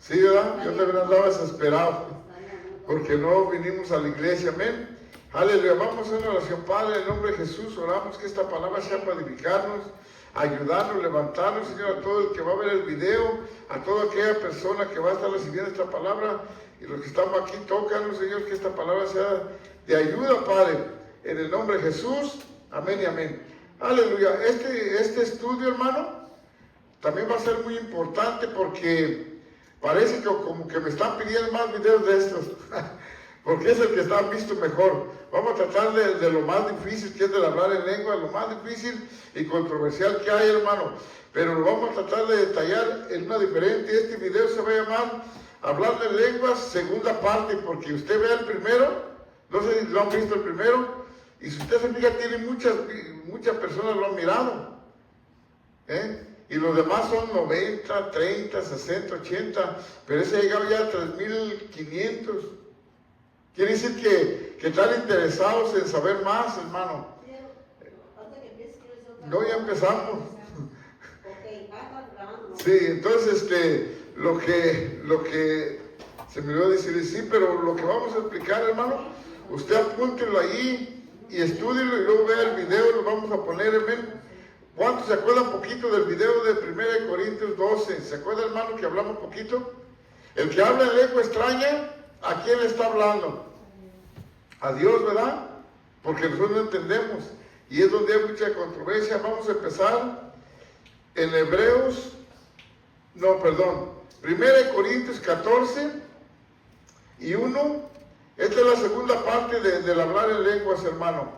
Sí, ¿verdad? Yo también andaba desesperado porque no vinimos a la iglesia, amén. Aleluya, vamos a una oración. Padre, en el nombre de Jesús, oramos que esta palabra sea para edificarnos, ayudarnos, levantarnos, Señor, a todo el que va a ver el video, a toda aquella persona que va a estar recibiendo esta palabra, y los que estamos aquí, tócanos, Señor, que esta palabra sea de ayuda, Padre, en el nombre de Jesús, amén y amén. Aleluya, este estudio, hermano, también va a ser muy importante porque parece que como que me están pidiendo más videos de estos, porque es el que está visto mejor. Vamos a tratar de lo más difícil que es del hablar en lengua, lo más difícil y controversial que hay, hermano. Pero lo vamos a tratar de detallar en una diferente. Este video se va a llamar Hablar de Lenguas, segunda parte, porque usted vea el primero, no sé si lo han visto el primero, y si usted se fija, tiene muchas personas lo han mirado. Y los demás son 90, 30, 60, 80, pero ese ha llegado ya a 3,500. Quiere decir que están interesados en saber más, hermano. No, ya empezamos. Sí, entonces lo que se me olvidó decir, sí, pero lo que vamos a explicar, hermano, usted apúntelo ahí y estúdielo y luego vea el video, lo vamos a poner, amén. ¿Cuántos se acuerdan poquito del video de 1 Corintios 12? ¿Se acuerdan, hermano, que hablamos poquito? El que habla en lengua extraña, ¿a quién le está hablando? A Dios, ¿verdad? Porque nosotros no entendemos. Y es donde hay mucha controversia. Vamos a empezar en Hebreos, 1 Corintios 14 y 1. Esta es la segunda parte del hablar en lenguas, hermano.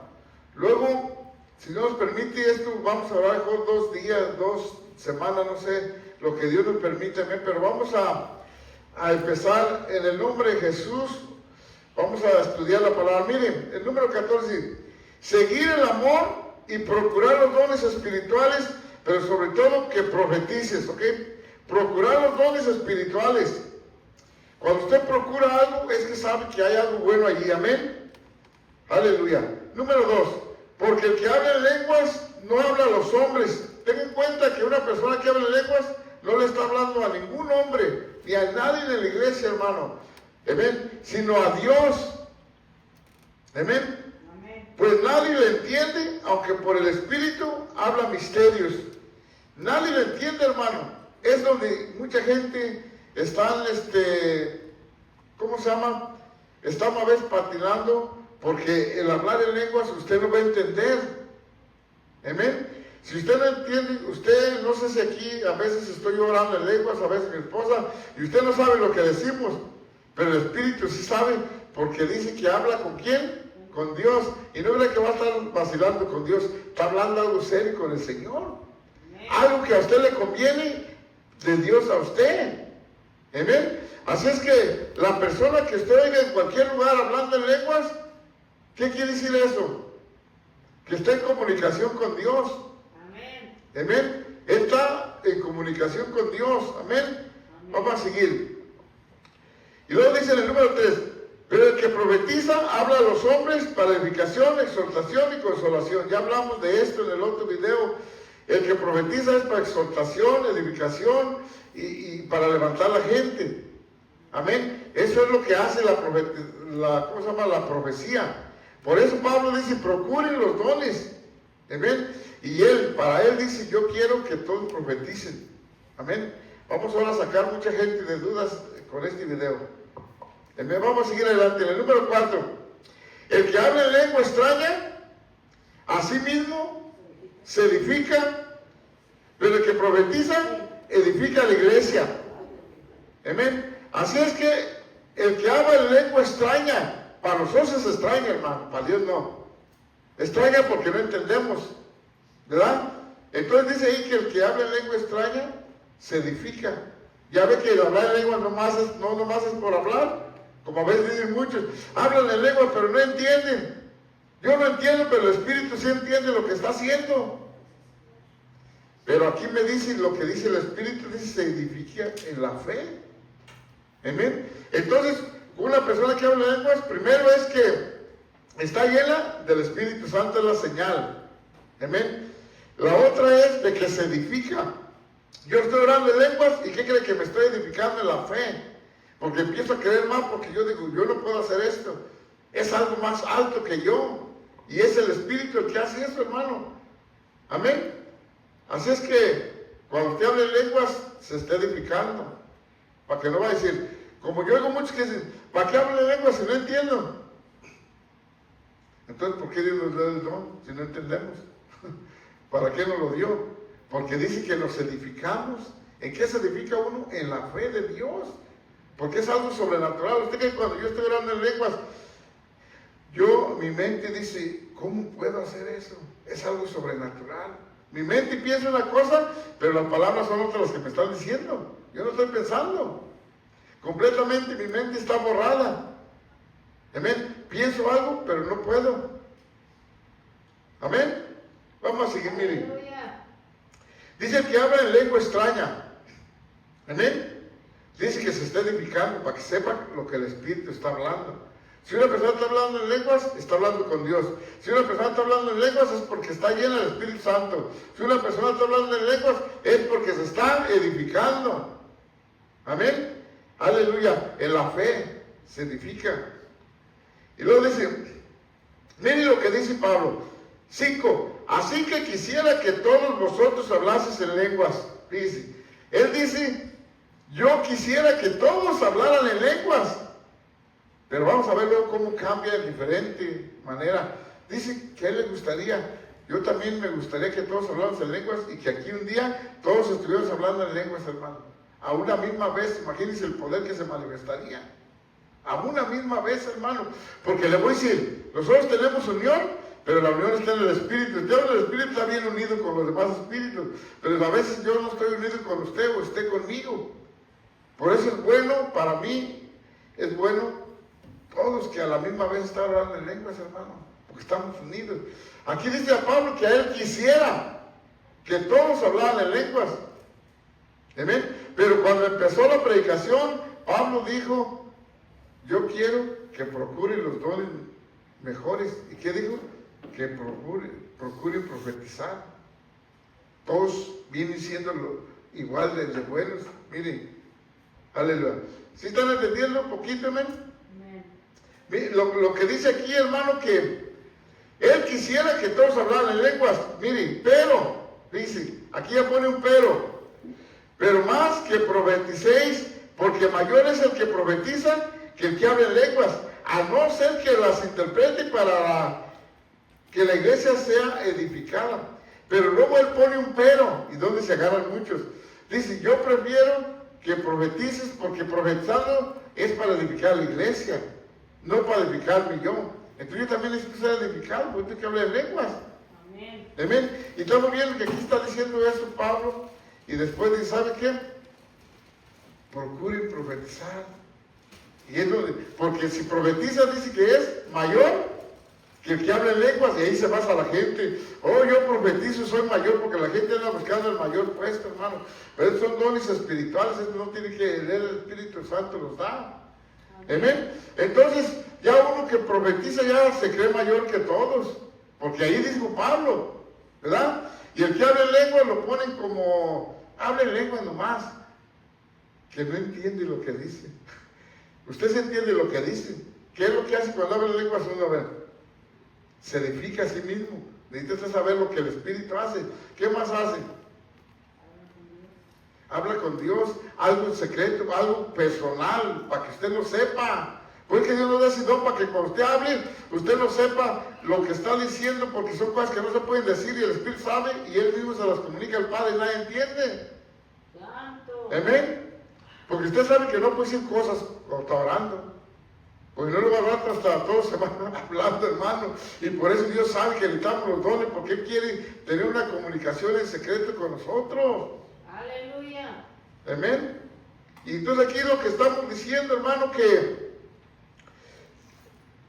Luego, si Dios nos permite esto, vamos a hablar mejor 2 días, 2 semanas, no sé, lo que Dios nos permite, pero vamos a empezar en el nombre de Jesús. Vamos a estudiar la palabra. Miren, el número 14, seguir el amor y procurar los dones espirituales, pero sobre todo que profetices, ¿ok? Procurar los dones espirituales. Cuando usted procura algo, es que sabe que hay algo bueno allí, amén. Aleluya. Número 2, porque el que habla en lenguas no habla a los hombres. Ten en cuenta que una persona que habla en lenguas no le está hablando a ningún hombre, ni a nadie de la iglesia, hermano. Amén, sino a Dios. Amén. Pues nadie le entiende, aunque por el Espíritu habla misterios. Nadie le entiende, hermano. Es donde mucha gente están, ¿cómo se llama? Estamos a veces patinando, porque el hablar en lenguas usted no va a entender. Amén. Si usted no entiende, usted, no sé si aquí a veces estoy orando en lenguas, a veces mi esposa, y usted no sabe lo que decimos. Pero el Espíritu sí sabe, porque dice que habla ¿con quién? Con Dios. Y no es que va a estar vacilando con Dios, está hablando algo serio con el Señor. Algo que a usted le conviene de Dios a usted. Amén. Así es que la persona que usted oiga en cualquier lugar hablando en lenguas, ¿qué quiere decir eso? Que está en comunicación con Dios. Amén. Está en comunicación con Dios. Amén. Vamos a seguir. Y luego dice en el número 3, pero el que profetiza habla a los hombres para edificación, exhortación y consolación. Ya hablamos de esto en el otro video. El que profetiza es para exhortación, edificación y para levantar a la gente. Amén. Eso es lo que hace ¿cómo se llama? La profecía. Por eso Pablo dice, procuren los dones. Amén. Y para él dice, yo quiero que todos profeticen. Amén. Vamos ahora a sacar mucha gente de dudas con este video. Vamos a seguir adelante. En el número 4, el que habla en lengua extraña, a sí mismo se edifica, pero el que profetiza, edifica a la iglesia. Amén. Así es que el que habla en lengua extraña, para nosotros es extraña, hermano, para Dios no. Extraña porque no entendemos, ¿verdad? Entonces dice ahí que el que habla en lengua extraña, se edifica. Ya ve que el hablar en lengua no nomás es por hablar. Como a veces dicen muchos, hablan en lengua pero no entienden. Yo no entiendo, pero el Espíritu sí entiende lo que está haciendo. Pero aquí me dice lo que dice el Espíritu, dice se edifica en la fe. Amén. Entonces, una persona que habla en lenguas, primero es que está llena del Espíritu Santo, es la señal. Amén. La otra es de que se edifica. Yo estoy orando en lenguas y ¿qué cree? Que me estoy edificando en la fe. Porque empiezo a creer más porque yo digo, yo no puedo hacer esto. Es algo más alto que yo. Y es el Espíritu el que hace eso, hermano. Amén. Así es que cuando usted habla en lenguas, se está edificando. Para que no va a decir, como yo oigo muchos que dicen, ¿para qué hablo en lenguas si no entiendo? Entonces, ¿por qué Dios nos dio el don si no entendemos? ¿Para qué nos lo dio? Porque dice que nos edificamos. ¿En qué se edifica uno? En la fe de Dios. Porque es algo sobrenatural. Usted que cuando yo estoy orando en lenguas, mi mente dice, ¿cómo puedo hacer eso? Es algo sobrenatural. Mi mente piensa una cosa, pero las palabras son otras las que me están diciendo. Yo no estoy pensando. Completamente mi mente está borrada. Amén. Pienso algo, pero no puedo. Amén. Vamos a seguir, miren. Dice que habla en lengua extraña. Amén. Dice que se está edificando para que sepa lo que el Espíritu está hablando. Si una persona está hablando en lenguas, está hablando con Dios. Si una persona está hablando en lenguas, es porque está llena del Espíritu Santo. Si una persona está hablando en lenguas, es porque se está edificando. Amén. Aleluya. En la fe se edifica. Y luego dice, miren lo que dice Pablo. 5. Así que quisiera que todos vosotros hablaseis en lenguas. Dice, él dice, yo quisiera que todos hablaran en lenguas. Pero vamos a ver luego cómo cambia de diferente manera. Dice que a él le gustaría, yo también me gustaría que todos habláramos en lenguas y que aquí un día todos estuviéramos hablando en lenguas, hermano. A una misma vez, imagínense el poder que se manifestaría. A una misma vez, hermano. Porque le voy a decir, nosotros tenemos unión, pero la unión está en el Espíritu. El Espíritu está bien unido con los demás espíritus, pero a veces yo no estoy unido con usted o usted conmigo. Por eso es bueno, para mí, es bueno todos que a la misma vez están hablando en lenguas, hermano, porque estamos unidos. Aquí dice a Pablo que a él quisiera que todos hablaran en lenguas. ¿Amén? Pero cuando empezó la predicación, Pablo dijo, yo quiero que procuren los dones mejores. ¿Y qué dijo? Que procuren profetizar. Todos vienen siendo igual de buenos. Miren, aleluya. ¿Sí están entendiendo un poquito, amén? Miren, lo que dice aquí, hermano, que él quisiera que todos hablaran en lenguas. Miren, pero, dice, aquí ya pone un pero más que profeticéis, porque mayor es el que profetiza que el que habla en lenguas, a no ser que las interprete para que la iglesia sea edificada. Pero luego él pone un pero, y donde se agarran muchos. Dice, yo prefiero que profetices, porque profetizando es para edificar la iglesia, no para edificarme yo. Entonces yo también necesito ser edificado, porque tengo que hablar en lenguas. Amén. Amén. Y estamos viendo que aquí está diciendo eso Pablo, y después dice, ¿sabe qué? Procuren profetizar. Y es donde, porque si profetiza dice que es mayor que el que habla en lenguas, y ahí se basa la gente. Oh, yo profetizo, soy mayor, porque la gente anda buscando el mayor puesto, hermano. Pero esos son dones espirituales, esto no tiene que leer, el Espíritu Santo los da. Amén. Entonces, ya uno que profetiza ya se cree mayor que todos, porque ahí dijo Pablo, ¿verdad? Y el que habla en lenguas lo ponen como, habla en lenguas nomás, que no entiende lo que dice. Usted se entiende lo que dice. ¿Qué es lo que hace cuando habla en lenguas uno? A ver, se edifica a sí mismo. Necesita saber lo que el Espíritu hace. ¿Qué más hace? Habla con Dios, algo secreto, algo personal, para que usted lo sepa. Porque Dios no da ese don para que cuando usted hable, usted no sepa lo que está diciendo, porque son cosas que no se pueden decir y el Espíritu sabe y Él mismo se las comunica al Padre y nadie entiende. Santo. Amén. Porque usted sabe que no puede decir cosas cuando está orando. Porque no lo va a hablar hasta todos se van hablando, hermano. Y por eso Dios sabe que necesitamos los dones, porque Él quiere tener una comunicación en secreto con nosotros. Aleluya. Amén. Y entonces aquí lo que estamos diciendo, hermano, que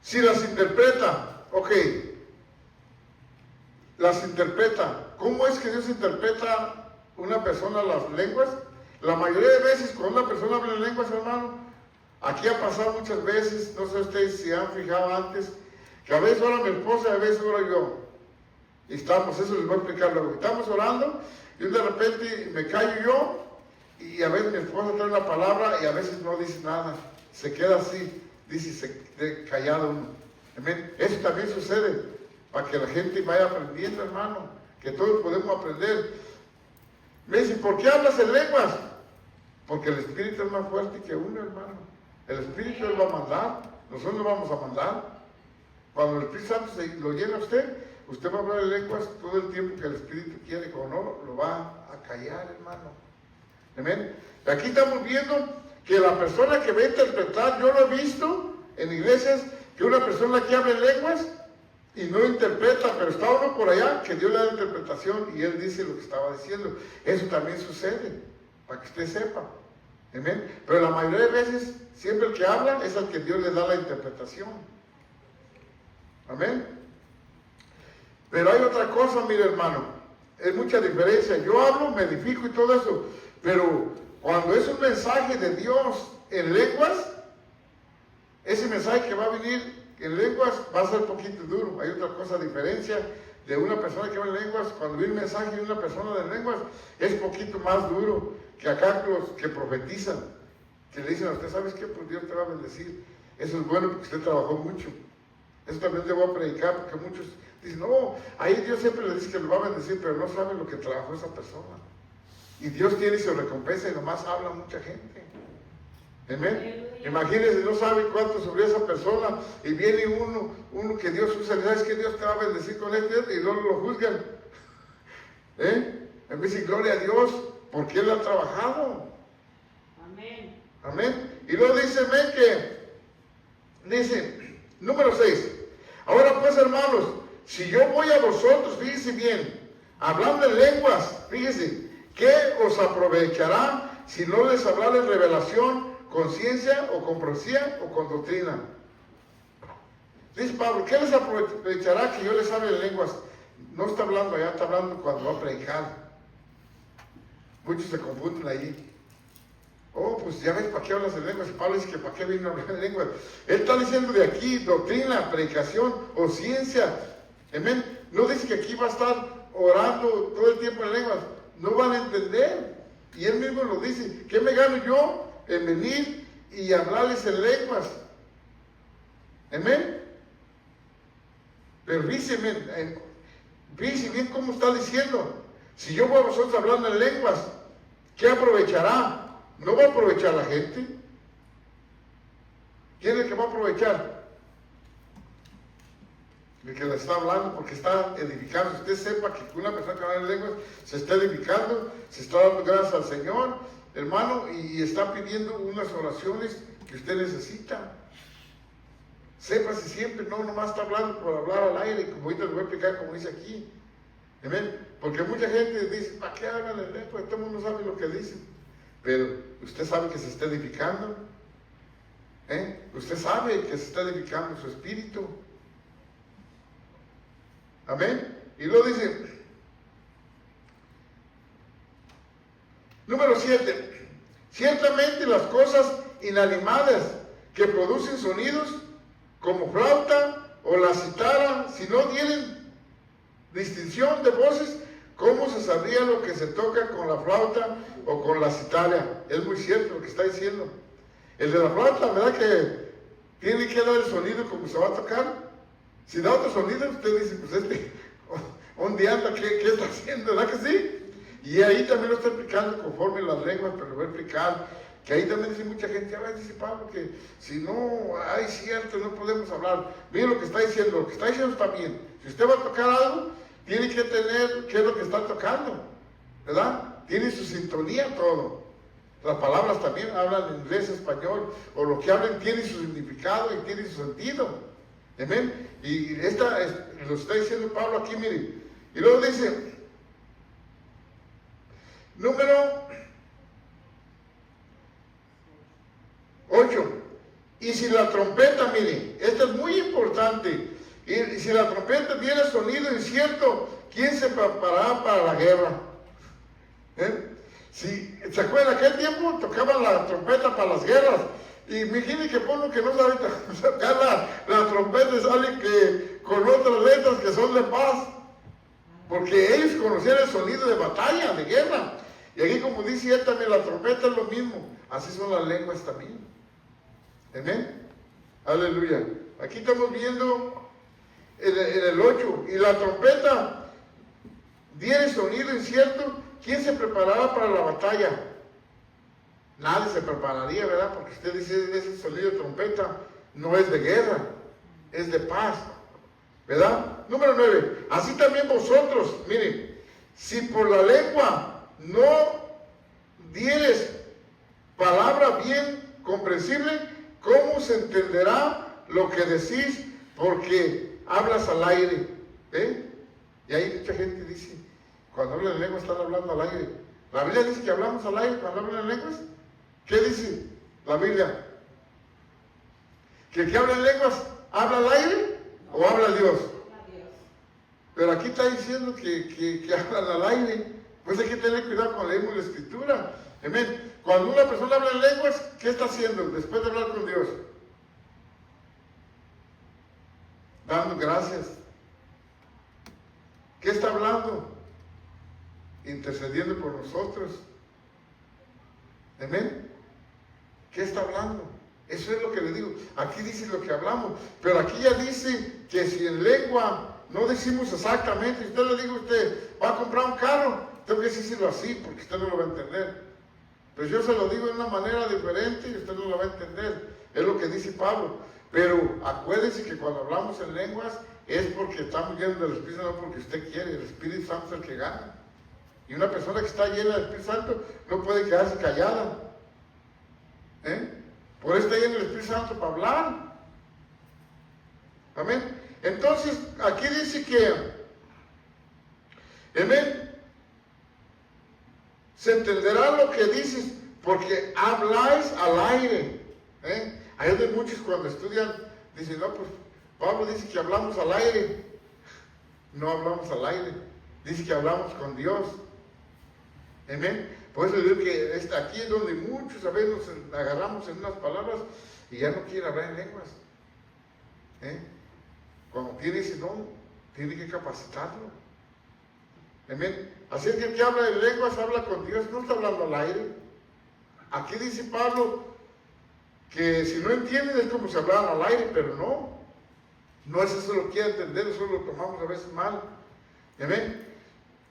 si las interpreta, ok, las interpreta. ¿Cómo es que Dios interpreta una persona las lenguas? La mayoría de veces cuando una persona habla en lenguas, hermano, aquí ha pasado muchas veces, no sé ustedes si han fijado antes, que a veces ora mi esposa y a veces oro yo. Y estamos, eso les voy a explicar luego. Estamos orando y de repente me callo yo, y a veces mi esposa trae una palabra y a veces no dice nada, se queda así, dice callado uno. Amén. Eso también sucede, para que la gente vaya aprendiendo, hermano, que todos podemos aprender. Me dicen, ¿por qué hablas en lenguas? Porque el Espíritu es más fuerte que uno, hermano. El Espíritu Él va a mandar, nosotros no vamos a mandar. Cuando el Espíritu Santo lo llena a usted, usted va a hablar en lenguas todo el tiempo que el Espíritu quiere, como no, lo va a callar, hermano. Amén. Aquí estamos viendo que la persona que va a interpretar, yo lo he visto en iglesias, que una persona que habla en lenguas y no interpreta, pero está uno por allá que Dios le da interpretación y él dice lo que estaba diciendo. Eso también sucede, para que usted sepa. Amén. Pero la mayoría de veces, siempre el que habla es al que Dios le da la interpretación. Amén. Pero hay otra cosa, mire, hermano, es mucha diferencia. Yo hablo, me edifico y todo eso, pero cuando es un mensaje de Dios en lenguas, ese mensaje que va a venir en lenguas va a ser un poquito duro. Hay otra cosa, diferencia de una persona que habla en lenguas. Cuando viene un mensaje de una persona de lenguas, es un poquito más duro que acá los que profetizan, que le dicen a usted, ¿sabes qué? Pues Dios te va a bendecir. Eso es bueno porque usted trabajó mucho. Eso también te voy a predicar, porque muchos dicen, no, ahí Dios siempre le dice que lo va a bendecir, pero no sabe lo que trabajó esa persona. Y Dios tiene su recompensa y nomás habla mucha gente. Amén. Imagínense, no saben cuánto sobre esa persona y viene uno que Dios usa, y sabes que Dios te va a bendecir con esto y luego lo juzgan. En vez de gloria a Dios, porque Él ha trabajado. Amén. Amén. Y luego dice, amén, que dice, número 6. Ahora pues, hermanos, si yo voy a vosotros, fíjense bien, hablando en lenguas, fíjense, ¿qué os aprovechará si no les hablar en revelación, con ciencia o con profecía o con doctrina? Dice Pablo, ¿qué les aprovechará que yo les hable en lenguas? No está hablando allá, está hablando cuando va a predicar. Muchos se confunden ahí. Oh, pues ya ves, ¿para qué hablas en lenguas? Y Pablo dice que ¿para qué vino a hablar en lenguas? Él está diciendo de aquí, doctrina, predicación o ciencia. Amén. No dice que aquí va a estar orando todo el tiempo en lenguas. No van a entender. Y él mismo lo dice. ¿Qué me gano yo en venir y hablarles en lenguas? Amén. Pero fíjense bien cómo está diciendo. Si yo voy a vosotros hablando en lenguas, ¿qué aprovechará? ¿No va a aprovechar la gente? ¿Quién es el que va a aprovechar? El que le está hablando, porque está edificando. Usted sepa que una persona que habla en lenguas se está edificando, se está dando gracias al Señor, hermano, y está pidiendo unas oraciones que usted necesita. Sepa si siempre no nomás está hablando por hablar al aire, como ahorita les voy a explicar como dice aquí. Amén. Porque mucha gente dice, ¿para qué hablan en lenguas? Todo el mundo sabe lo que dicen. Pero usted sabe que se está edificando. Usted sabe que se está edificando su espíritu. Amén. Y luego dice, número 7. Ciertamente las cosas inanimadas que producen sonidos como flauta o la citara, si no tienen distinción de voces, ¿cómo se sabría lo que se toca con la flauta o con la citara? Es muy cierto lo que está diciendo. El de la flauta, ¿verdad que tiene que dar el sonido como se va a tocar? Si da otro sonido, usted dice, pues ¿dónde anda? ¿Qué está haciendo? ¿Verdad que sí? Y ahí también lo está explicando conforme las lenguas, pero lo voy a explicar. Que ahí también dice mucha gente, a ver, dice Pablo, que si no hay cierto, no podemos hablar. Mire lo que está diciendo, lo que está diciendo está bien. Si usted va a tocar algo, tiene que tener qué es lo que está tocando, ¿verdad? Tiene su sintonía todo. Las palabras también hablan en inglés, español, o lo que hablen tiene su significado y tiene su sentido. Amén. Y lo está diciendo Pablo aquí, mire. Y luego dice, número 8. Y si la trompeta, mire, esto es muy importante. Y si la trompeta tiene sonido incierto, ¿quién se preparará para la guerra? Si se acuerdan, en aquel tiempo tocaban la trompeta para las guerras. Y imagínense que por lo que no sabe tocar la trompeta, sale que con otras letras que son de paz. porque ellos conocían el sonido de batalla, de guerra. Y aquí, como dice él también, la trompeta es lo mismo. Así son las lenguas también. Amén. Aleluya. Aquí estamos viendo en el 8. Y la trompeta diere sonido incierto. ¿Quién se preparará para la batalla? Nadie se prepararía, ¿verdad? Porque usted dice, ese sonido de trompeta no es de guerra, es de paz, ¿verdad? Número 9. Así también vosotros, miren, si por la lengua no dieres palabra bien comprensible, ¿cómo se entenderá lo que decís? Porque hablas al aire. Y ahí mucha gente dice, cuando hablan en lengua están hablando al aire. La Biblia dice que hablamos al aire cuando hablan en lenguas. ¿Qué dice la Biblia? ¿Que el que habla en lenguas habla al aire o habla a Dios? Pero aquí está diciendo que hablan al aire. Pues hay que tener cuidado cuando leemos la Escritura. Amén. Cuando una persona habla en lenguas, ¿qué está haciendo después de hablar con Dios? Dando gracias. ¿Qué está hablando? Intercediendo por nosotros. Amén. ¿Qué está hablando? Eso es lo que le digo. Aquí dice lo que hablamos, pero aquí ya dice que si en lengua no decimos exactamente, usted le digo a usted, va a comprar un carro, tengo que decirlo así porque usted no lo va a entender. Pues yo se lo digo de una manera diferente y usted no lo va a entender. Es lo que dice Pablo. Pero acuérdese que cuando hablamos en lenguas es porque estamos llenos del Espíritu Santo, no porque usted quiere. El Espíritu Santo es el que gana. Y una persona que está llena del Espíritu Santo no puede quedarse callada. Por eso está lleno del Espíritu Santo para hablar. Amén. Entonces, aquí dice que, amén, se entenderá lo que dices, porque habláis al aire. Hay de muchos cuando estudian, dicen, no, pues Pablo dice que hablamos al aire. No hablamos al aire, dice que hablamos con Dios. Amén. Por eso digo que aquí es donde muchos a veces nos agarramos en unas palabras y ya no quieren hablar en lenguas. Cuando tiene ese don, tiene que capacitarlo. Amén. Así es que el que habla en lenguas habla con Dios, no está hablando al aire. Aquí dice Pablo que si no entienden es como si hablaran al aire, pero no. No es eso lo que quiere entender, eso lo tomamos a veces mal. Amén.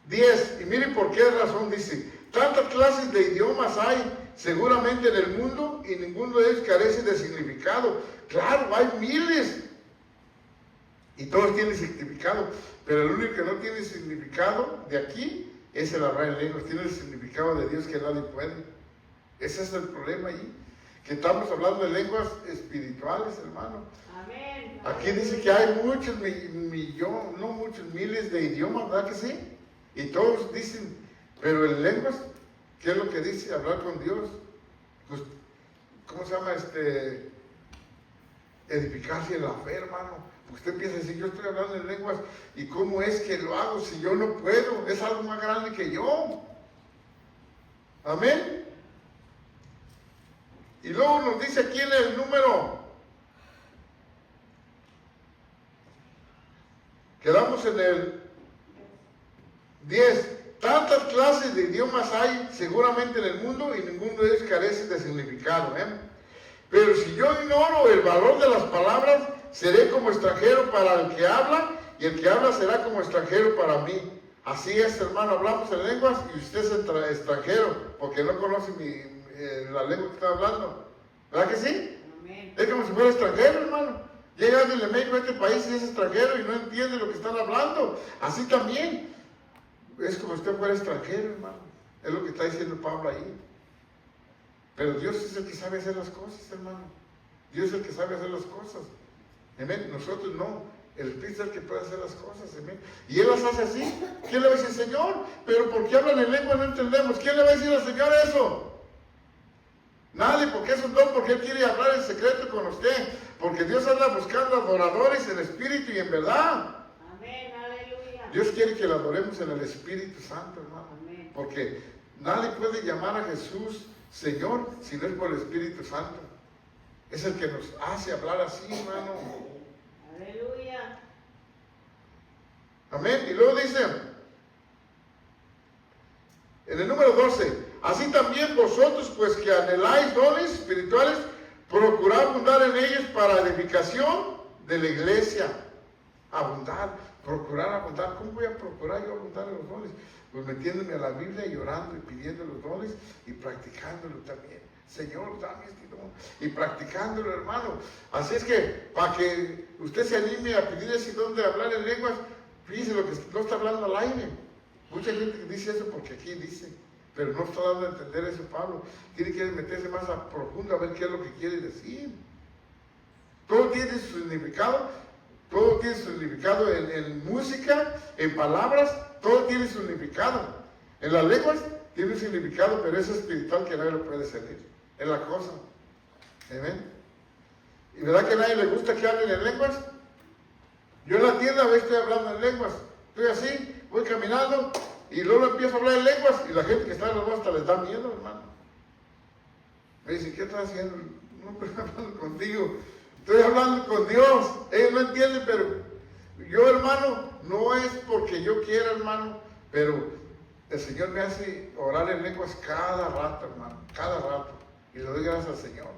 10. Y miren por qué razón dice, tantas clases de idiomas hay seguramente en el mundo y ninguno de ellos carece de significado. Claro, hay miles y todos tienen significado, pero el único que no tiene significado de aquí es el hablar en lenguas. Tiene el significado de Dios que nadie puede. Ese es el problema ahí, que estamos hablando de lenguas espirituales, hermano. Amén. Aquí dice que hay muchos millones, no muchos, miles de idiomas, ¿verdad que sí? Y todos dicen, pero en lenguas, ¿qué es lo que dice? Hablar con Dios. Pues, ¿cómo se llama? Edificarse en la fe, hermano. Usted empieza a decir, yo estoy hablando en lenguas, ¿y cómo es que lo hago si yo no puedo? Es algo más grande que yo. Amén. Y luego nos dice aquí en el número, quedamos en el 10. Tantas clases de idiomas hay seguramente en el mundo y ninguno de ellos carece de significado. Pero si yo ignoro el valor de las palabras, seré como extranjero para el que habla y el que habla será como extranjero para mí. Así es, hermano, hablamos en lenguas y usted es extranjero porque no conoce la lengua que está hablando. ¿Verdad que sí? Amén. Es como si fuera extranjero, hermano. Llega alguien de México a este país y es extranjero y no entiende lo que están hablando. Así también. Es como si usted fuera extranjero, hermano. Es lo que está diciendo Pablo ahí. Pero Dios es el que sabe hacer las cosas, hermano. Dios es el que sabe hacer las cosas. Amén. Nosotros no. El Espíritu es el que puede hacer las cosas. Amén. Y Él las hace así. ¿Quién le va a decir, Señor? Pero ¿por qué hablan en lengua? No entendemos. ¿Quién le va a decir al Señor eso? Nadie, porque es un don, porque Él quiere hablar en secreto con usted. Porque Dios anda buscando adoradores en espíritu y en verdad. Amén. Aleluya. Dios quiere que lo adoremos en el Espíritu Santo, hermano. Amén. Porque nadie puede llamar a Jesús Señor si no es por el Espíritu Santo. Es el que nos hace hablar así, hermano. Aleluya. Amén. Y luego dice, En el número 12, así también vosotros, pues que anheláis dones espirituales, procurad abundar en ellos para edificación de la iglesia. Abundar, procurar abundar. ¿Cómo voy a procurar yo abundar en los dones? Pues metiéndome a la Biblia y orando y pidiendo los dones y practicándolo también. Señor, dame este don. Y practicándolo, hermano. Así es que, para que usted se anime a pedir ese don de hablar en lenguas, fíjese lo que no está hablando al aire. Mucha gente dice eso porque aquí dice, pero no está dando a entender eso Pablo. Tiene que meterse más a profundo a ver qué es lo que quiere decir. Todo tiene su significado, todo tiene su significado en música, en palabras, todo tiene su significado. En las lenguas tiene un significado, pero es espiritual que nadie lo puede servir. Es la cosa. ¿Amén? ¿Y verdad que a nadie le gusta que hablen en lenguas? Yo en la tienda a veces estoy hablando en lenguas. Estoy así, voy caminando y luego empiezo a hablar en lenguas y la gente que está en las dos hasta les da miedo, hermano. Me dicen, ¿qué estás haciendo? No, pero estoy hablando contigo. Estoy hablando con Dios. Ellos no entienden, pero yo, hermano, no es porque yo quiera, hermano, pero el Señor me hace orar en lenguas cada rato, hermano, cada rato. Y le doy gracias al Señor.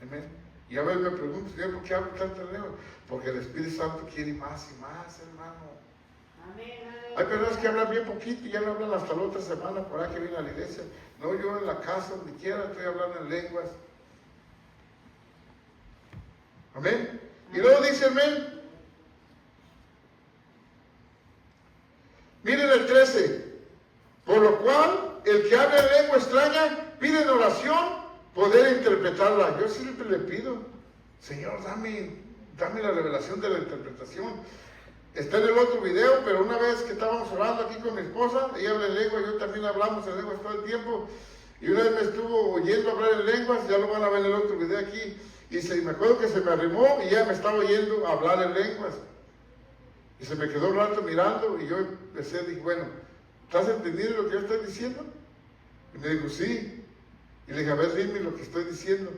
Amén. Y a veces me pregunto, Señor, ¿por qué hablo tanto en lenguas? Porque el Espíritu Santo quiere más y más, hermano. Amén. Hay personas que hablan bien poquito y ya no hablan hasta la otra semana por ahí que viene a la iglesia. No, yo en la casa, donde quiera, estoy hablando en lenguas. Amén. Y luego dice, amén. Miren el 13. Por lo cual, el que habla en lengua extraña, pide en oración poder interpretarla. Yo siempre le pido, Señor, dame la revelación de la interpretación. Está en el otro video, pero una vez que estábamos orando aquí con mi esposa, ella habla en lengua, yo también hablamos en lenguas todo el tiempo, y una vez me estuvo oyendo hablar en lenguas, ya lo van a ver en el otro video aquí, y me acuerdo que se me arrimó y ella me estaba oyendo hablar en lenguas, y se me quedó un rato mirando, y yo empecé, dije, bueno, ¿estás entendiendo lo que yo estoy diciendo? Y me dijo, sí, y le dije, a ver, dime lo que estoy diciendo,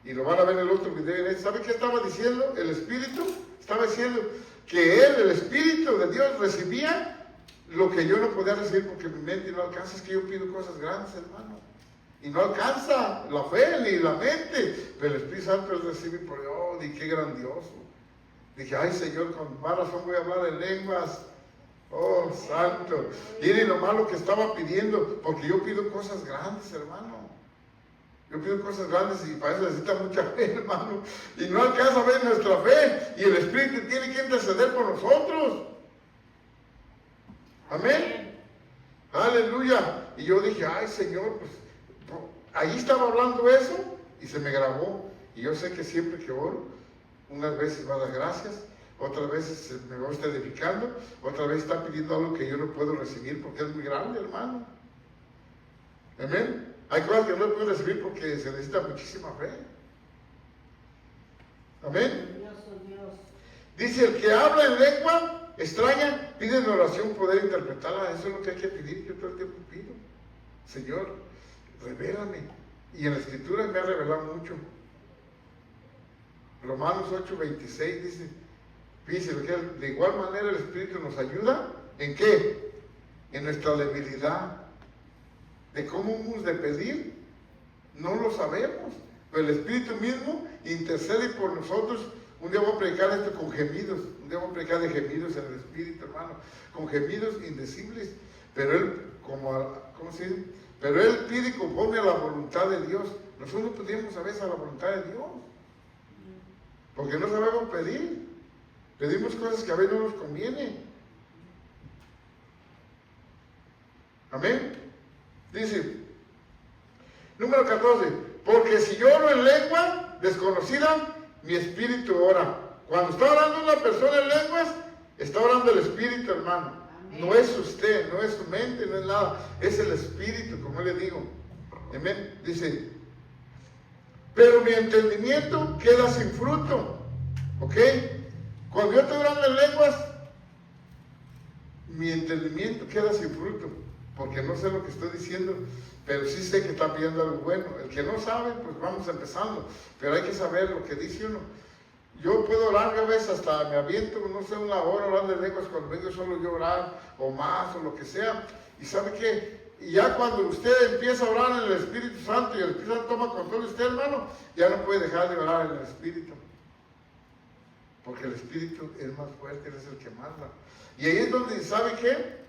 y lo van a ver en el otro video. ¿Sabe qué estaba diciendo? El Espíritu estaba diciendo que él, el Espíritu de Dios, recibía lo que yo no podía recibir porque mi mente no alcanza. Es que yo pido cosas grandes, hermano, y no alcanza la fe ni la mente, pero el Espíritu Santo él recibe por Dios. Y qué grandioso. Dije, ay Señor, con más razón voy a hablar en lenguas. Oh, santo. Miren lo malo que estaba pidiendo, porque yo pido cosas grandes, hermano. Yo pido cosas grandes y para eso necesita mucha fe, hermano. Y no alcanza a ver nuestra fe. Y el Espíritu tiene que interceder por nosotros. Amén. Aleluya. Y yo dije, ay Señor, pues ahí estaba hablando eso y se me grabó. Y yo sé que siempre que oro, unas veces va a dar gracias, otras veces me va a estar edificando, otras veces está pidiendo algo que yo no puedo recibir porque es muy grande, hermano. Amén. Hay cosas que no puedo recibir porque se necesita muchísima fe. Amén. Dice, el que habla en lengua extraña, pide en oración poder interpretarla. Eso es lo que hay que pedir. Yo todo el tiempo pido, Señor, revélame. Y en la Escritura me ha revelado mucho. Romanos 8:26 dice, fíjense, de igual manera el Espíritu nos ayuda, ¿en qué? En nuestra debilidad. De cómo hemos de pedir, no lo sabemos, pero el Espíritu mismo intercede por nosotros. Un día voy a predicar esto con gemidos, un día voy a predicar de gemidos en el Espíritu, hermano, con gemidos indecibles, pero Él, ¿cómo se dice? Pero Él pide conforme a la voluntad de Dios. Nosotros no pedimos a veces a la voluntad de Dios, porque no sabemos pedir. Pedimos cosas que a veces no nos conviene. Amén. Dice, número 14, porque si yo oro en lengua desconocida, mi espíritu ora. Cuando está orando una persona en lenguas, está orando el Espíritu, hermano. Amén. No es usted, no es su mente, no es nada, es el Espíritu, como le digo. Amén. Dice, pero mi entendimiento queda sin fruto. ¿Ok? Cuando yo estoy orando en lenguas, mi entendimiento queda sin fruto, porque no sé lo que estoy diciendo, pero sí sé que está pidiendo algo bueno. El que no sabe, pues vamos empezando, pero hay que saber lo que dice uno. Yo puedo orar a veces hasta me aviento, no sé, una hora orando en lenguas cuando vengo solo yo orar, o más, o lo que sea. ¿Y sabe qué? Y ya cuando usted empieza a orar en el Espíritu Santo y el Espíritu Santo toma control de usted, hermano, ya no puede dejar de orar en el Espíritu. Porque el Espíritu es más fuerte, Él es el que manda. Y ahí es donde, ¿sabe qué?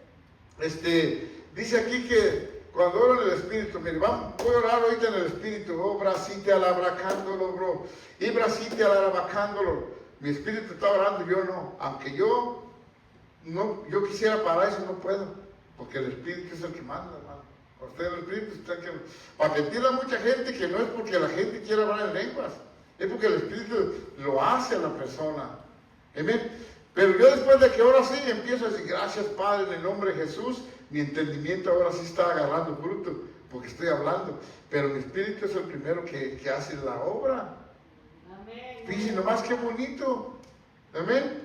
Dice aquí que cuando oro en el Espíritu, mire, voy a orar ahorita en el Espíritu, oh, bracite alabracándolo, bro, y bracite alabracándolo. Mi Espíritu está orando y yo no, aunque yo quisiera parar eso, no puedo, porque el Espíritu es el que manda, hermano. Usted, el Espíritu está que, para que entienda mucha gente que no es porque la gente quiera hablar en lenguas, es porque el Espíritu lo hace a la persona. Amén. Pero yo después de que ahora sí empiezo a decir, gracias Padre, en el nombre de Jesús, mi entendimiento ahora sí está agarrando fruto, porque estoy hablando. Pero mi Espíritu es el primero que hace la obra. Amén. Fíjense nomás qué bonito. Amén.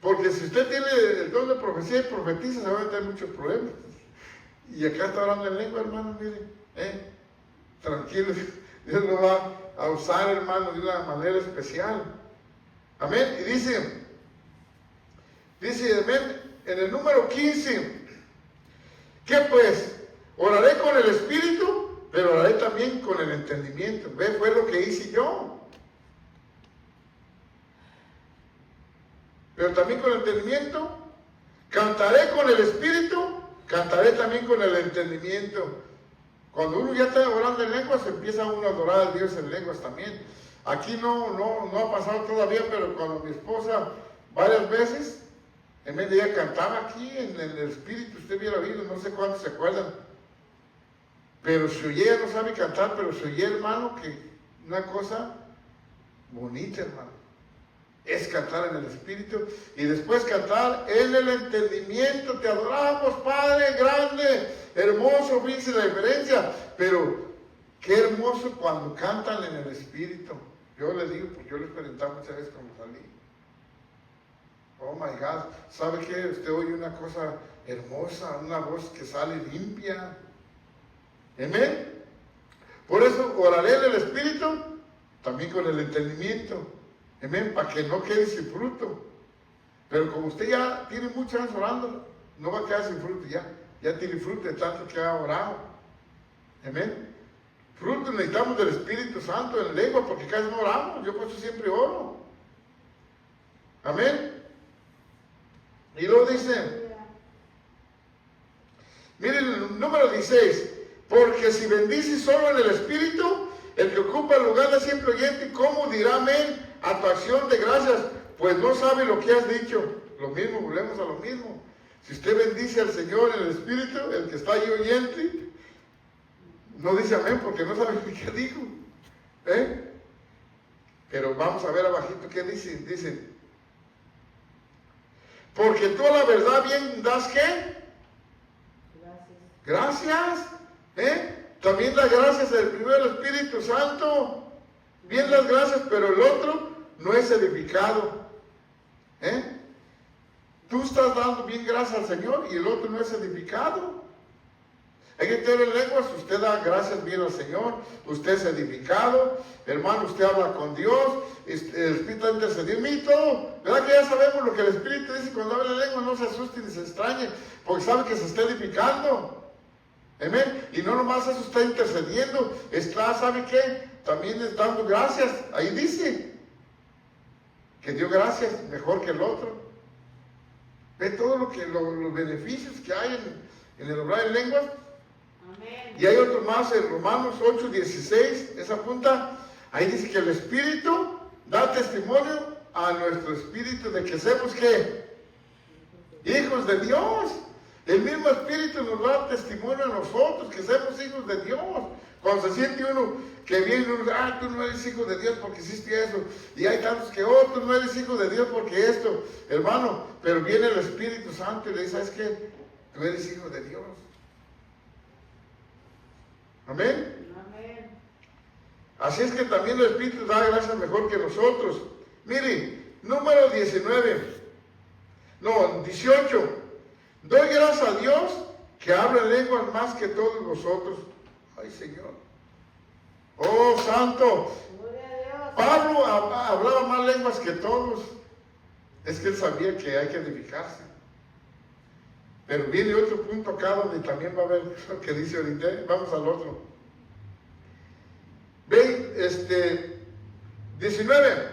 Porque si usted tiene el don de profecía y profetiza, se van a tener muchos problemas. Y acá está hablando en lengua, hermano, mire. Tranquilo, Dios lo va a usar, hermano, de una manera especial. Amén. Y dice, amén, en el número 15, ¿qué pues? Oraré con el Espíritu, pero oraré también con el entendimiento. ¿Ve? Fue lo que hice yo. Pero también con el entendimiento. Cantaré con el Espíritu, cantaré también con el entendimiento. Cuando uno ya está orando en lenguas, empieza uno a adorar a Dios en lenguas también. Aquí no ha pasado todavía, pero cuando mi esposa varias veces, en vez de ella cantaba aquí en el Espíritu, usted hubiera oído, no sé cuántos se acuerdan. Pero si oye, ella no sabe cantar, pero si oye, hermano, que una cosa bonita, hermano, es cantar en el Espíritu y después cantar en el entendimiento. Te adoramos, Padre, grande, hermoso, dice la diferencia, pero qué hermoso cuando cantan en el Espíritu. Yo les digo, porque yo lo he experimentado muchas veces cuando salí. Oh my God, ¿sabe qué? Usted oye una cosa hermosa, una voz que sale limpia. Amén. Por eso oraré en el Espíritu, también con el entendimiento. Amén, para que no quede sin fruto. Pero como usted ya tiene muchos años orando, no va a quedar sin fruto ya tiene fruto de tanto que ha orado. Amén. Fruto necesitamos del Espíritu Santo en lengua, porque casi no oramos. Yo por eso siempre oro. Amén. Y luego dice, miren el número 16, porque si bendices solo en el Espíritu, el que ocupa el lugar de siempre oyente, ¿cómo dirá amén a tu acción de gracias? Pues no sabe lo que has dicho. Lo mismo, volvemos a lo mismo. Si usted bendice al Señor en el Espíritu, el que está ahí oyente, no dice amén porque no sabe qué dijo. Pero vamos a ver abajito qué dice. Dice, porque tú a la verdad bien das ¿qué? Gracias. También das gracias al primero el Espíritu Santo. Bien das gracias, pero el otro no es edificado. Tú estás dando bien gracias al Señor y el otro no es edificado. Hay que tener lenguas, usted da gracias bien al Señor, usted es edificado, hermano, usted habla con Dios, el Espíritu está intercediendo y todo. ¿Verdad que ya sabemos lo que el Espíritu dice cuando habla en lengua? No se asuste ni se extrañe, porque sabe que se está edificando. Amén. Y no nomás eso está intercediendo, está, ¿sabe qué? También está dando gracias. Ahí dice que dio gracias mejor que el otro. Ve todo los beneficios que hay en el obrar en lenguas. Amén. Y hay otro más en Romanos 8:16, esa punta, ahí dice que el Espíritu da testimonio a nuestro espíritu de que somos ¿qué? Hijos de Dios. El mismo Espíritu nos da testimonio a nosotros que somos hijos de Dios. Cuando se siente uno que viene uno, tú no eres hijo de Dios porque hiciste eso. Y hay tantos que, tú no eres hijo de Dios porque esto. Hermano, pero viene el Espíritu Santo y le dice, ¿sabes qué? Tú eres hijo de Dios. Amén. Amén. Así es que también el Espíritu da gracias mejor que nosotros. Mire, número 18. Doy gracias a Dios que habla lenguas más que todos vosotros. Ay, Señor. Oh, Santo. Gloria a Dios. Pablo hablaba más lenguas que todos. Es que él sabía que hay que edificarse. Pero viene otro punto acá donde también va a haber lo que dice ahorita. Vamos al otro. Ve, 19.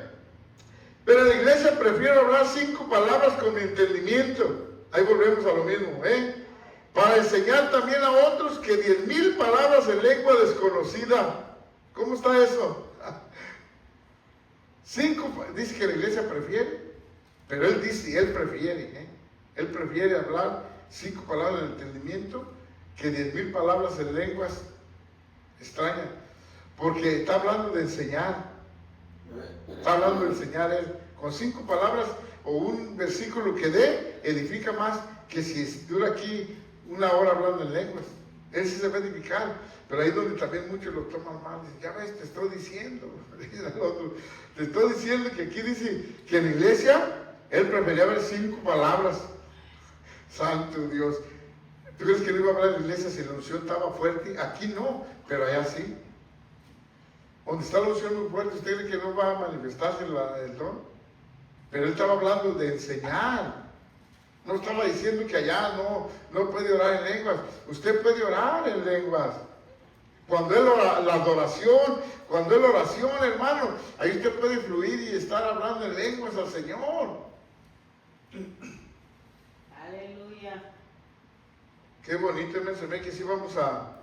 Pero en la iglesia prefiero hablar 5 palabras con mi entendimiento. Ahí volvemos a lo mismo, para enseñar también a otros que 10,000 palabras en lengua desconocida. ¿Cómo está eso? 5, dice que la iglesia prefiere, pero él dice, él prefiere, él prefiere hablar 5 palabras de entendimiento que 10,000 palabras en lenguas extrañas, porque está hablando de enseñar, él, con 5 palabras o un versículo que dé, edifica más que si dura aquí 1 hora hablando en lenguas. Él sí se va a edificar, pero ahí es donde también muchos lo toman mal. Dicen, ya ves, te estoy diciendo, dice el otro, te estoy diciendo que aquí dice que en la iglesia él prefería ver 5 palabras. Santo Dios. ¿Tú crees que no iba a hablar en la iglesia si la unción estaba fuerte? Aquí no, pero allá sí. Donde está la unción muy fuerte, ¿usted cree que no va a manifestarse el don? Pero él estaba hablando de enseñar. No estaba diciendo que allá no puede orar en lenguas. Usted puede orar en lenguas. Cuando es la adoración, cuando es la oración, hermano, ahí usted puede fluir y estar hablando en lenguas al Señor. Aleluya. Qué bonito, se ve que sí vamos a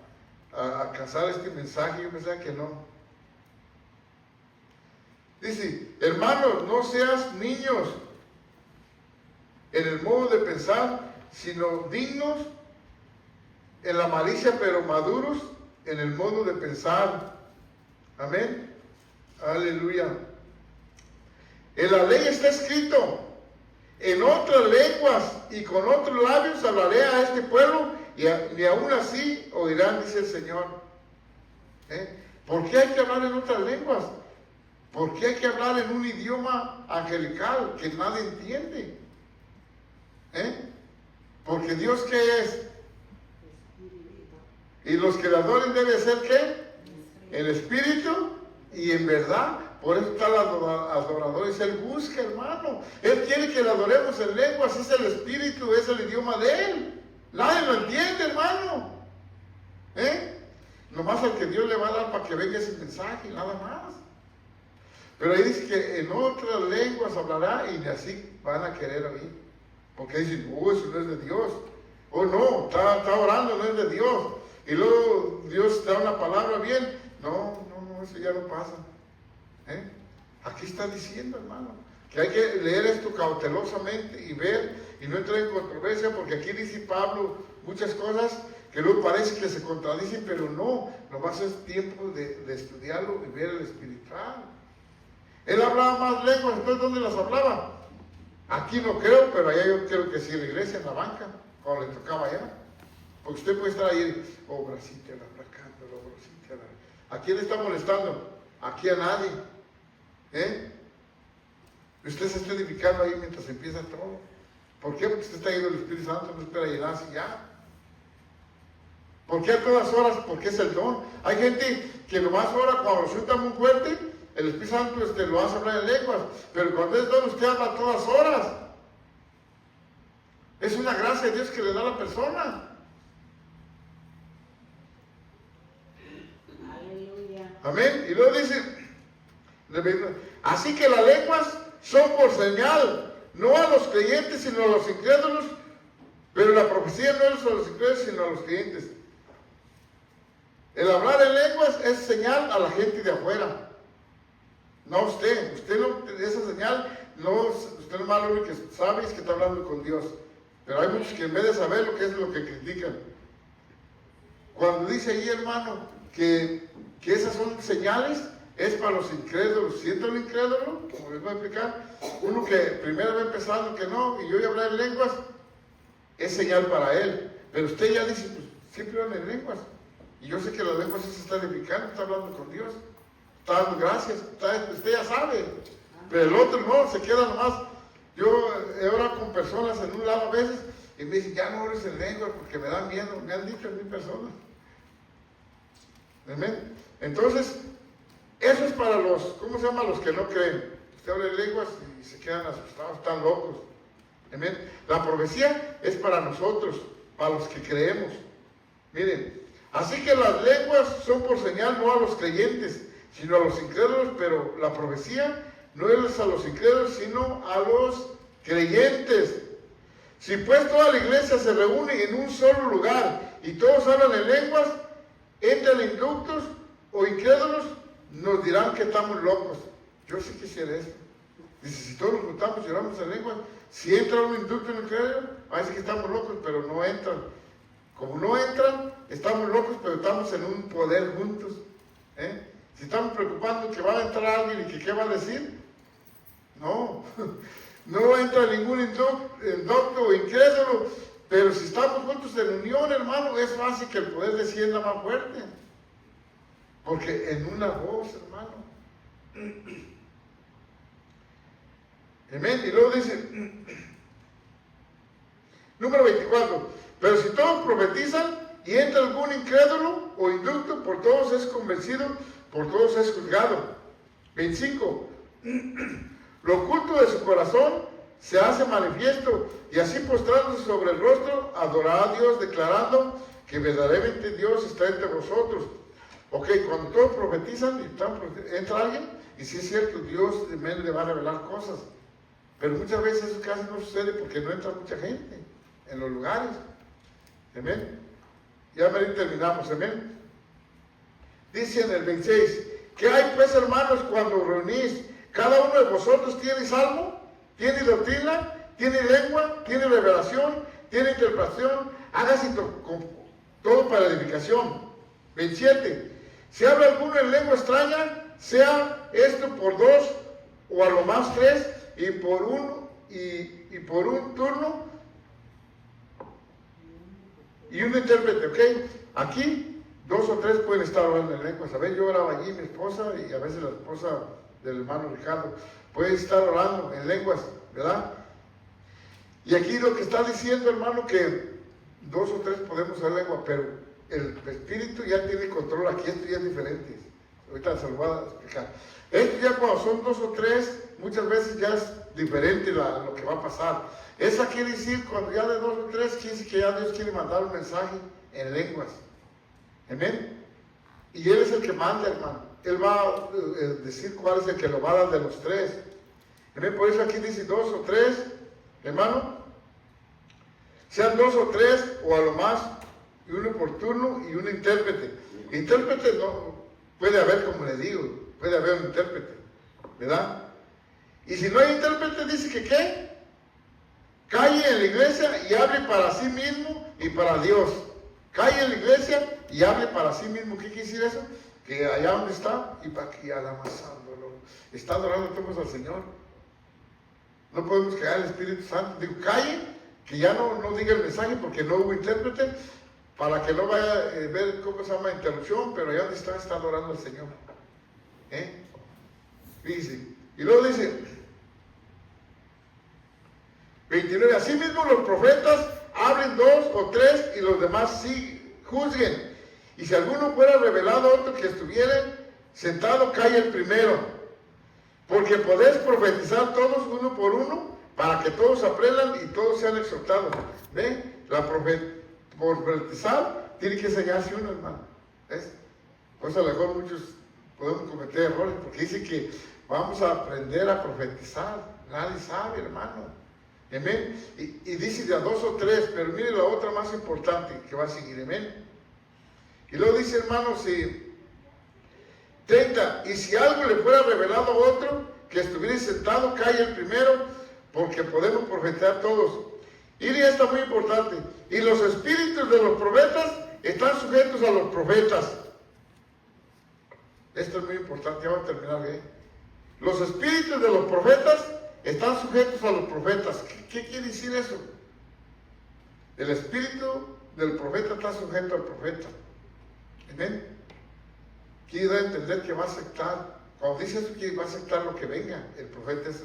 alcanzar este mensaje. Yo pensaba que no. Dice, hermanos, no seas niños en el modo de pensar, sino dignos en la malicia, pero maduros en el modo de pensar. Amén. Aleluya. En la ley está escrito, en otras lenguas y con otros labios hablaré a este pueblo, y aún así oirán, dice el Señor. ¿Por qué hay que hablar en otras lenguas? ¿Por qué hay que hablar en un idioma angelical que nadie entiende? Porque Dios, ¿qué es? Y los que le adoren debe ser, ¿qué? El Espíritu y en verdad. Por eso está el adorador, y Él busca, hermano. Él quiere que le adoremos en lenguas, es el Espíritu, es el idioma de Él. Nadie lo entiende, hermano. Nomás al que Dios le va a dar para que venga ese mensaje, nada más. Pero ahí dice que en otras lenguas hablará y así van a querer oír. Porque dicen, eso no es de Dios. No, está orando, no es de Dios. Y luego Dios da una palabra bien. No, eso ya no pasa. Aquí está diciendo, hermano, que hay que leer esto cautelosamente y ver y no entrar en controversia, porque aquí dice Pablo muchas cosas que luego parece que se contradicen, pero no, nomás es tiempo de estudiarlo y ver el espiritual. Él hablaba más lenguas, entonces ¿dónde las hablaba? Aquí no creo, pero allá yo creo que sí, en la iglesia, en la banca, cuando le tocaba allá. Porque usted puede estar ahí, obracita, la aplacando, obracita, la... ¿A quién le está molestando? Aquí a nadie. Usted se está edificando ahí mientras empieza todo. ¿Por qué? Porque usted está yendo al Espíritu Santo, no espera llenarse ya. ¿Por qué a todas horas? Porque es el don. Hay gente que nomás ora cuando resulta muy fuerte, el Espíritu Santo lo hace hablar en lenguas, pero cuando es don usted habla a todas horas. Es una gracia de Dios que le da a la persona. Aleluya. Amén. Y luego dice, así que las lenguas son por señal, no a los creyentes sino a los incrédulos, pero la profecía no es a los incrédulos sino a los creyentes. El hablar en lenguas es señal a la gente de afuera, no a usted. Usted no, esa señal, no, usted nomás lo único que sabe es que está hablando con Dios. Pero hay muchos que en vez de saber lo que es lo que critican. Cuando dice ahí, hermano, que esas son señales, es para los incrédulos. Si entra un incrédulo, como les voy a explicar, uno que primero va empezando que no, y yo voy a hablar en lenguas, es señal para él. Pero usted ya dice, pues siempre habla en lenguas. Y yo sé que las lenguas se está edificando, está hablando con Dios, está dando gracias, usted ya sabe. Pero el otro no, se queda nomás. Yo he orado con personas en un lado a veces y me dicen, ya no ores en lenguas porque me dan miedo. Me han dicho a mí personas. ¿Amén? Entonces, eso es para los, ¿cómo se llama? Los que no creen. Usted habla en lenguas y se quedan asustados, están locos. Amén. La profecía es para nosotros, para los que creemos. Miren, así que las lenguas son por señal no a los creyentes, sino a los incrédulos, pero la profecía no es a los incrédulos, sino a los creyentes. Si pues toda la iglesia se reúne en un solo lugar y todos hablan en lenguas, entre inductos o incrédulos, nos dirán que estamos locos. Yo sí quisiera eso. Dice, si todos nos juntamos y hablamos en lenguas, si entra un inducto en el incrédulo, va a decir que estamos locos, pero no entran. Como no entran, estamos locos, pero estamos en un poder juntos. Si estamos preocupando que va a entrar alguien y que qué va a decir, no. No entra ningún inducto o incrédulo, pero si estamos juntos en unión, hermano, eso hace que el poder descienda más fuerte. Porque en una voz, hermano. Amén. Y luego dice, número 24, pero si todos profetizan y entra algún incrédulo o inducto, por todos es convencido, por todos es juzgado. 25, lo oculto de su corazón se hace manifiesto, y así postrándose sobre el rostro, adorará a Dios, declarando que verdaderamente Dios está entre vosotros. Ok, cuando todos profetizan y entra alguien, y si es cierto, Dios le va a revelar cosas. Pero muchas veces eso casi no sucede porque no entra mucha gente en los lugares. Amén. Ya terminamos, amén. Dice en el 26, ¿qué hay pues, hermanos, cuando reunís? Cada uno de vosotros tiene salmo, tiene doctrina, tiene lengua, tiene revelación, tiene interpretación, hágase todo para edificación. 27, si habla alguno en lengua extraña, sea esto por 2 o a lo más 3, y por un turno y un intérprete, ¿ok? Aquí 2 o 3 pueden estar hablando en lenguas. A ver, yo oraba allí, mi esposa, y a veces la esposa del hermano Ricardo, puede estar orando en lenguas, ¿verdad? Y aquí lo que está diciendo, hermano, que 2 o 3 podemos hacer lengua, pero el espíritu ya tiene control. Aquí esto ya es diferente. Ahorita se lo voy a explicar. Esto ya cuando son 2 o 3, muchas veces ya es diferente lo que va a pasar. Esa quiere decir, cuando ya de 2 o 3, quiere decir que ya Dios quiere mandar un mensaje en lenguas. Amén. Y Él es el que manda, hermano. Él va a decir cuál es el que lo va a dar de los 3. Amén. Por eso aquí dice 2 o 3, hermano. Sean 2 o 3, o a lo más, y uno por turno y un intérprete. Intérprete no puede haber, como le digo, puede haber un intérprete, ¿verdad? Y si no hay intérprete, dice que ¿qué? Calle en la iglesia y hable para sí mismo y para Dios. Calle en la iglesia y hable para sí mismo. ¿Qué quiere decir eso? Que allá donde está, y para aquí alamazándolo, está adorando todos al Señor. No podemos callar al Espíritu Santo. Digo, calle, que ya no diga el mensaje porque no hubo intérprete, para que no vaya a ver cómo se llama interrupción, pero allá donde está adorando al Señor. Dice, y luego dice 29, asimismo los profetas hablen 2 o 3 y los demás sí juzguen. Y si alguno fuera revelado a otro que estuviera sentado, calle el primero. Porque podéis profetizar todos uno por uno, para que todos aprendan y todos sean exhortados. ¿Ve? Profetizar tiene que enseñarse uno, hermano. ¿Ves? Pues a lo mejor muchos podemos cometer errores, porque dice que vamos a aprender a profetizar. Nadie sabe, hermano. Amén. Y dice de a 2 o 3, pero mire la otra más importante que va a seguir. Amén. Y luego dice, hermano, si 30, y si algo le fuera revelado a otro que estuviera sentado, calle el primero, porque podemos profetizar todos. Y esto es muy importante. Y los espíritus de los profetas están sujetos a los profetas. Esto es muy importante, ya vamos a terminar bien. Los espíritus de los profetas están sujetos a los profetas. ¿Qué quiere decir eso? El espíritu del profeta está sujeto al profeta. ¿Amén? Quiere dar a entender que va a aceptar. Cuando dice eso, que va a aceptar lo que venga. El profeta es.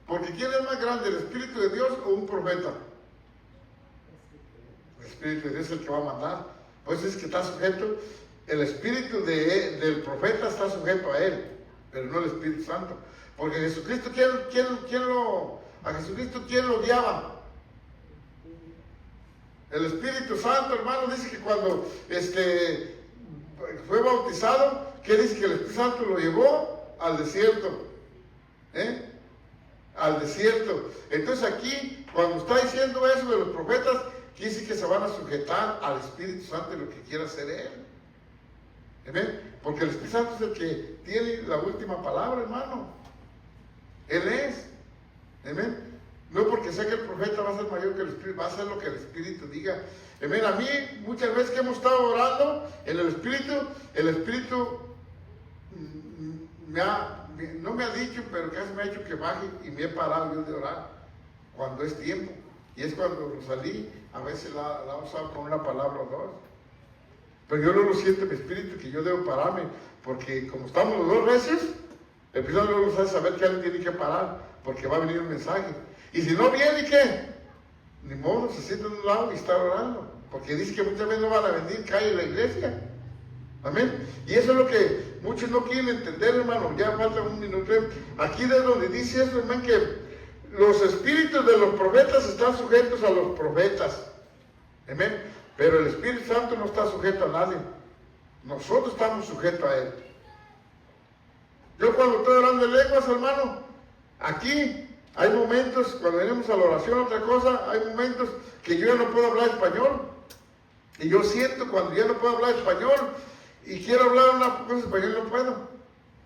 Porque ¿quién es más grande, el espíritu de Dios o un profeta? El espíritu de Dios es el que va a mandar. Pues es que está sujeto. El espíritu del profeta está sujeto a él, pero no el Espíritu Santo. Porque Jesucristo, ¿quién lo A Jesucristo, ¿quién lo odiaba? El Espíritu Santo, hermano, dice que cuando fue bautizado, ¿qué dice? Que el Espíritu Santo lo llevó al desierto. Al desierto. Entonces aquí, cuando está diciendo eso de los profetas, quiere decir que se van a sujetar al Espíritu Santo y lo que quiera hacer Él. ¿Amén? Porque el Espíritu Santo es el que tiene la última palabra, hermano. Él es. ¿Amén? No porque sea que el profeta va a ser mayor que el Espíritu, va a hacer lo que el Espíritu diga. Amén. A mí, muchas veces que hemos estado orando en el Espíritu no me ha dicho, pero casi me ha hecho que baje y me he parado yo de orar cuando es tiempo. Y es cuando salí, a veces la he usado con una palabra o dos. Pero yo no lo siento en mi espíritu que yo debo pararme, porque como estamos los dos veces, el Espíritu no nos hace saber que alguien tiene que parar, porque va a venir un mensaje. Y si no viene, ¿qué? Ni modo, se sienta en un lado y está orando, porque dice que muchas veces no van a venir, cae en la iglesia. Amén. Y eso es lo que muchos no quieren entender, hermano. Ya falta un minuto. Aquí de donde dice eso, hermano, que los espíritus de los profetas están sujetos a los profetas. Amén. Pero el Espíritu Santo no está sujeto a nadie. Nosotros estamos sujetos a Él. Yo cuando estoy orando en lenguas, hermano, aquí hay momentos, cuando venimos a la oración, otra cosa, hay momentos que yo ya no puedo hablar español. Y yo siento cuando ya no puedo hablar español y quiero hablar una cosa en español, no puedo.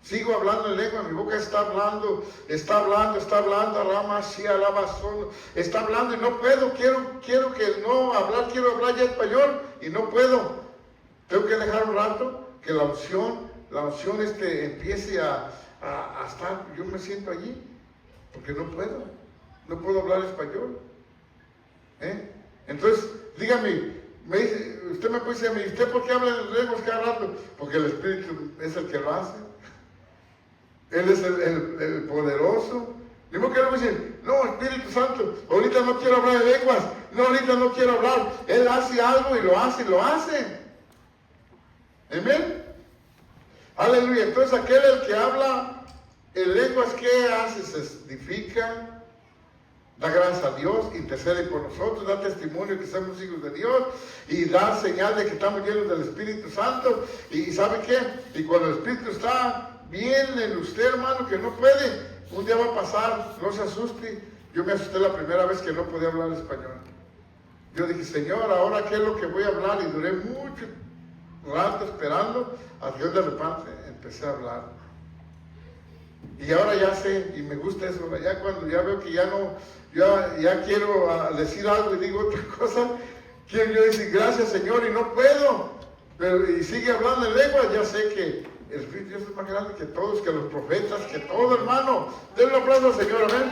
Sigo hablando en lengua, mi boca está hablando, rama, sí, alabazón, está hablando y no puedo, quiero hablar ya español y no puedo. Tengo que dejar un rato que la unción empiece a estar, yo me siento allí, porque no puedo hablar español. Entonces, dígame, usted me puede decir a mí, ¿usted por qué habla en lenguas cada rato? Porque el Espíritu es el que lo hace. Él es el poderoso. Ni modo que no me dicen, no, Espíritu Santo, ahorita no quiero hablar en lenguas, no, ahorita no quiero hablar. Él hace algo y lo hace. Amén. Aleluya. Entonces aquel el que habla en lenguas, ¿qué hace? Se edifica, da gracias a Dios, intercede por nosotros, da testimonio que somos hijos de Dios y da señal de que estamos llenos del Espíritu Santo. Y ¿sabe qué? Y cuando el Espíritu está bien en usted, hermano, que no puede, un día va a pasar, no se asuste. Yo me asusté la primera vez que no podía hablar español. Yo dije, Señor, ¿ahora qué es lo que voy a hablar? Y duré mucho rato esperando, hasta que de repente empecé a hablar. Y ahora ya sé, y me gusta eso, ya cuando ya veo que ya no, ya quiero decir algo y digo otra cosa, quiero yo decir gracias, Señor, y no puedo, y sigue hablando en lengua, ya sé que el Espíritu de Dios es más grande que todos, que los profetas, que todo, hermano. Denle un aplauso al Señor, amén.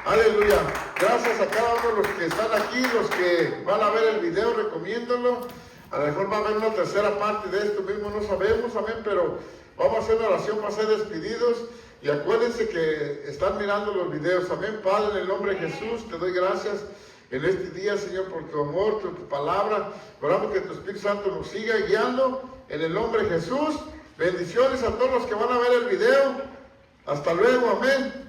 Aleluya. Gracias a cada uno de los que están aquí, los que van a ver el video, recomiéndolo. A lo mejor va a haber una tercera parte de esto mismo, no sabemos, amén, pero vamos a hacer una oración para ser despedidos. Y acuérdense que están mirando los videos, amén. Padre, en el nombre de Jesús, te doy gracias en este día, Señor, por tu amor, por tu palabra. Oramos que tu Espíritu Santo nos siga guiando en el nombre de Jesús. Bendiciones a todos los que van a ver el video. Hasta luego, amén.